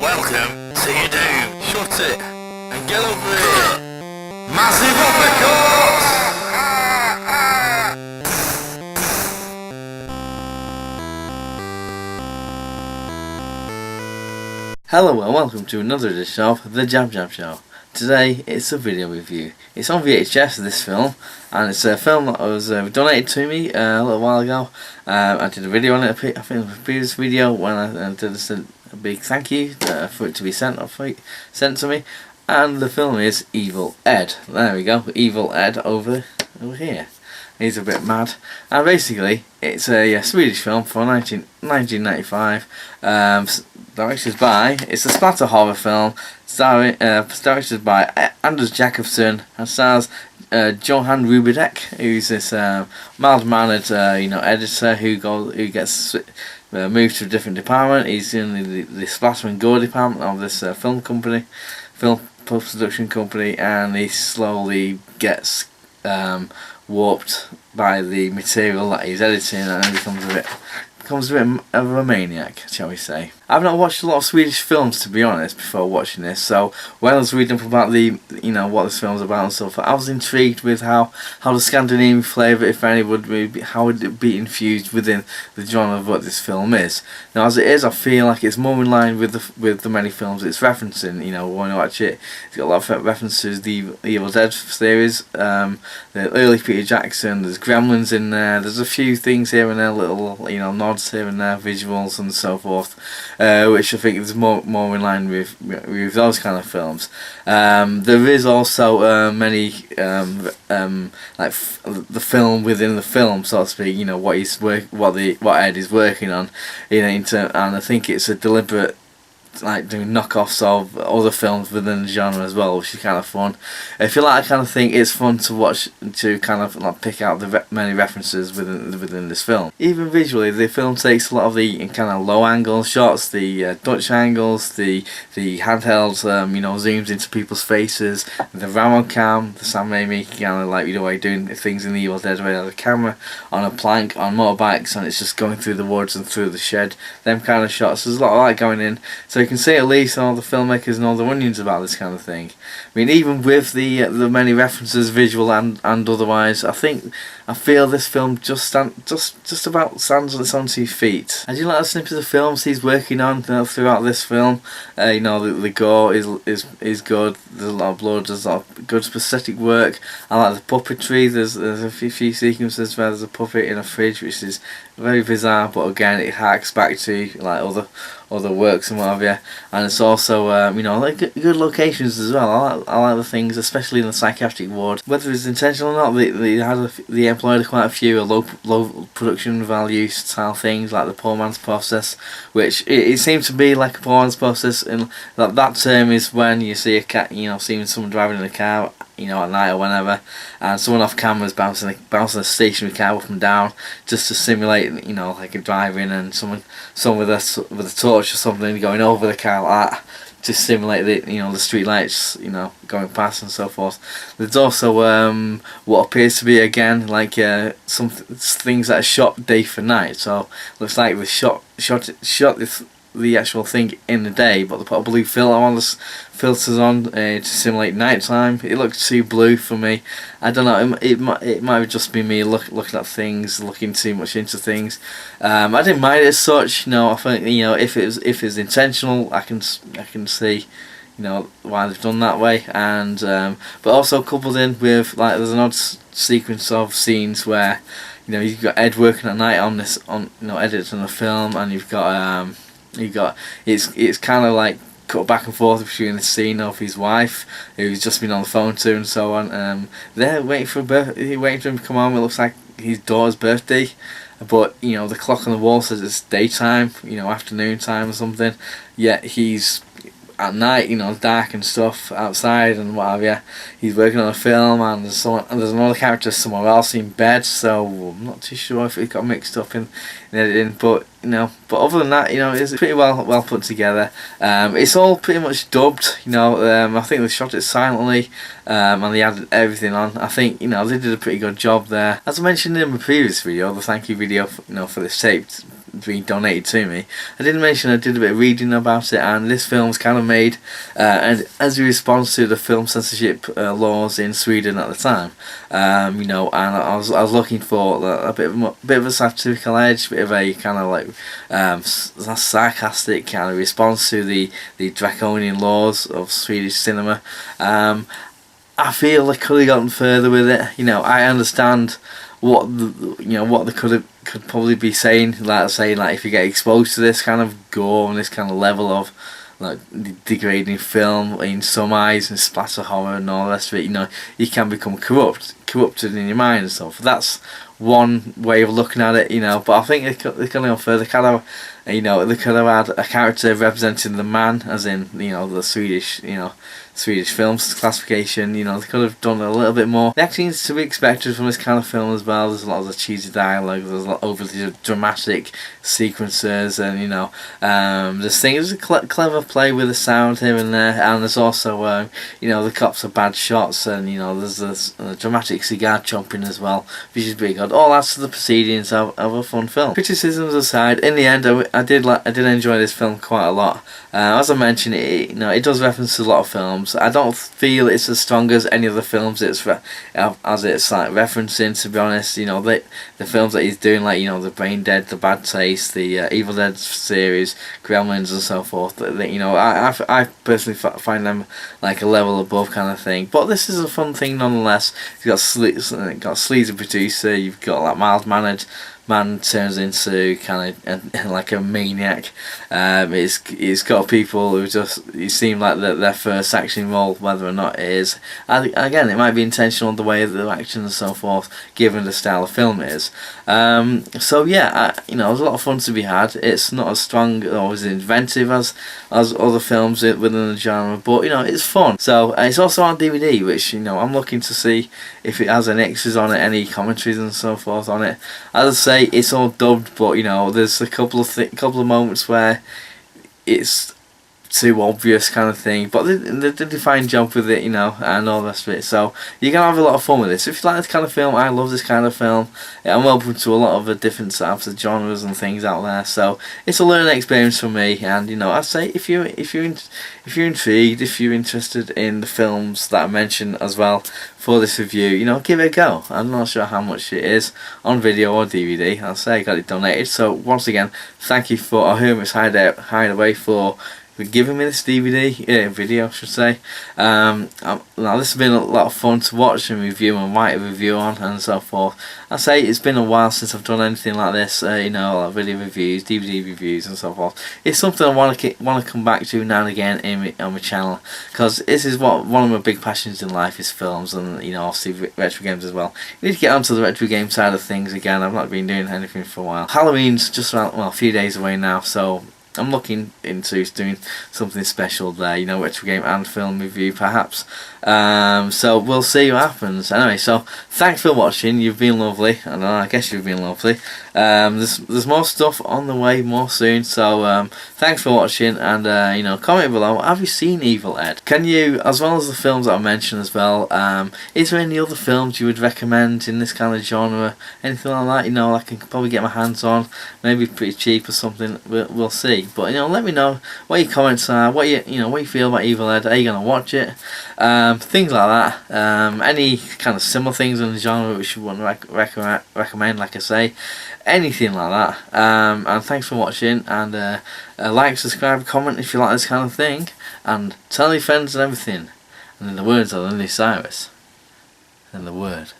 Welcome to your doom. Shut it and get over here. Massive uppercut! Hello and welcome to another edition of the JabJab Show. Today it's a video review. It's on VHS, this film, and it's a film that was donated to me a little while ago. I did a video on it, I think in a previous video, when I did a big thank you for it to be sent to me. And the film is Evil Ed. There we go, Evil Ed over here. He's a bit mad. And basically, it's a Swedish film from 1995. Directed by, it's a splatter horror film, directed by Anders Jakobsson, and stars Johan Rubedek, who's this mild-mannered editor who gets moved to a different department. He's in the splatter and gore department of this film post-production company, and he slowly gets warped by the material that he's editing, and becomes a bit of a maniac, shall we say. I've not watched a lot of Swedish films, to be honest, before watching this, so when I was reading up about what this film's about and stuff, I was intrigued with how the Scandinavian flavour, if any, how would it be infused within the genre of what this film is. Now, as it is, I feel like it's more in line with the many films it's referencing. When you watch it, it's got a lot of references to the Evil Dead series, the early Peter Jackson, there's Gremlins in there, there's a few things here and there, little nods here and there, visuals and so forth, which I think is more in line with those kind of films. There is also many like the film within the film, so to speak. What Ed is working on, and I think it's a deliberate, doing knockoffs of other films within the genre as well, which is kind of fun. If you like that kind of thing, it's fun to watch, to kind of pick out the many references within this film. Even visually, the film takes a lot of the kind of low angle shots, the Dutch angles, the handheld zooms into people's faces, the Ramo cam, the Sam Raimi kind of doing things in the Evil Dead way, the camera on a plank on motorbikes, and it's just going through the woods and through the shed. Them kind of shots. There's a lot of that going in. So you can see at least all the filmmakers and all the onions about this kind of thing. I mean, even with the many references, visual and otherwise, I feel this film just about stands on its own 2 feet. I do like the snippets of films he's working on throughout this film. The gore is good. There's a lot of blood. There's a lot of good prosthetic work. I like the puppetry. There's a few sequences where there's a puppet in a fridge, which is very bizarre, but again it harks back to other works and what have you. And it's also good locations as well. I like the things, especially in the psychiatric ward. Whether it's intentional or not, they employed quite a few low production value style things, like the poor man's process, which it seems to be like a poor man's process. And that term is when you see a cat, seeing someone driving in a car, at night or whenever, and someone off camera is bouncing a stationary car up and down, just to simulate, like a driving, and someone with a torch or something going over the car like that, to simulate the street lights, going past and so forth. There's also what appears to be again some things that are shot day for night. So looks like they shot the actual thing in the day, but they put a blue filters on to simulate nighttime. It looked too blue for me. I don't know. It might just be me looking at things, looking too much into things. I didn't mind it as such. I think if it was intentional, I can see why they've done that way, and but also coupled in with there's an odd sequence of scenes where you've got Ed working at night on editing the film, and you've got it's kind of like cut back and forth between the scene of his wife, who's just been on the phone to, and so on. They're waiting for him to come home. It looks like his daughter's birthday, but the clock on the wall says it's daytime, afternoon time or something. Yet he's at night, dark and stuff outside and what have you. He's working on a film, and there's another character somewhere else in bed, so I'm not too sure if it got mixed up in editing, but other than that, it's pretty well put together. It's all pretty much dubbed. I think they shot it silently, and they added everything on. I think they did a pretty good job there. As I mentioned in my previous video, the thank you video for this tape, been donated to me. I did mention I did a bit of reading about it, and this film's kind of made and as a response to the film censorship laws in Sweden at the time. You know, and I was looking for a bit of a satirical edge, bit of a kind of like sarcastic kind of response to the draconian laws of Swedish cinema. I feel they could have gotten further with it. You know, I understand what they could probably be saying, like if you get exposed to this kind of gore and this kind of level of like degrading film in some eyes and splatter horror and all the rest of it, you know, you can become corrupted in your mind and stuff. That's one way of looking at it, you know. But I think they could have gone further. They could have had a character representing the man, as in, you know, the Swedish films classification. You know, they could have done a little bit more. The acting is to be expected from this kind of film as well. There's a lot of the cheesy dialogue, there's a lot of overly dramatic sequences, and you know, there's a clever play with the sound here and there, and there's also you know, the cops are bad shots, and you know, there's this dramatic cigar chomping as well, which is pretty good. All adds to the proceedings of a fun film. Criticisms aside, in the end, I did enjoy this film quite a lot. As I mentioned, it does reference a lot of films. I don't feel it's as strong as any of the films it's like referencing, to be honest. You know, the films that he's doing, like, you know, the Brain Dead, the Bad Taste, the Evil Dead series, Gremlins and so forth. You know, I personally find them like a level above kind of thing. But this is a fun thing nonetheless. You've got sleazy producer, you've got like mild-mannered man turns into kind of like a maniac. It's got people who you seem like their first action role, whether or not it is. Again, it might be intentional the way the action and so forth, given the style of film it is. So yeah, you know, there's a lot of fun to be had. It's not as strong or as inventive as other films within the genre, but you know, it's fun. So it's also on DVD, which, you know, I'm looking to see if it has any extras on it, any commentaries and so forth on it. As I say, it's all dubbed, but you know, there's a couple of moments where it's too obvious kind of thing, but they did a fine job with it, you know, and all the rest of it. So you're gonna have a lot of fun with this. If you like this kind of film, I love this kind of film. I'm open to a lot of the different types of genres and things out there. So it's a learning experience for me, and you know, I'd say if you're intrigued, if you're interested in the films that I mentioned as well for this review, you know, give it a go. I'm not sure how much it is on video or DVD. I'll say I got it donated. So once again, thank you for Hermit's Hideaway for giving me this DVD video, I should say. Now this has been a lot of fun to watch and review and write a review on and so forth. I say it's been a while since I've done anything like this. You know, like video reviews, DVD reviews and so forth. It's something I want to come back to now and again on my channel, because this is one of my big passions in life is films, and you know, obviously retro games as well. You need to get onto the retro game side of things again. I've not been doing anything for a while. Halloween's just around, well, a few days away now, so I'm looking into doing something special there, you know, retro game and film review perhaps. So we'll see what happens. Anyway, so thanks for watching. You've been lovely, and I guess you've been lovely. There's more stuff on the way more soon. So thanks for watching, and you know, comment below. Have you seen Evil Ed? Can you, as well as the films that I mentioned as well, is there any other films you would recommend in this kind of genre? Anything like that? You know, I can probably get my hands on. Maybe pretty cheap or something. We'll see. But you know, let me know what your comments are. What you feel about Evil Ed. Are you gonna watch it? Things like that. Any kind of similar things in the genre which you want to recommend, like I say, anything like that. And thanks for watching, and like, subscribe, comment if you like this kind of thing, and tell your friends and everything. And in the words of Lindy Cyrus, in the word.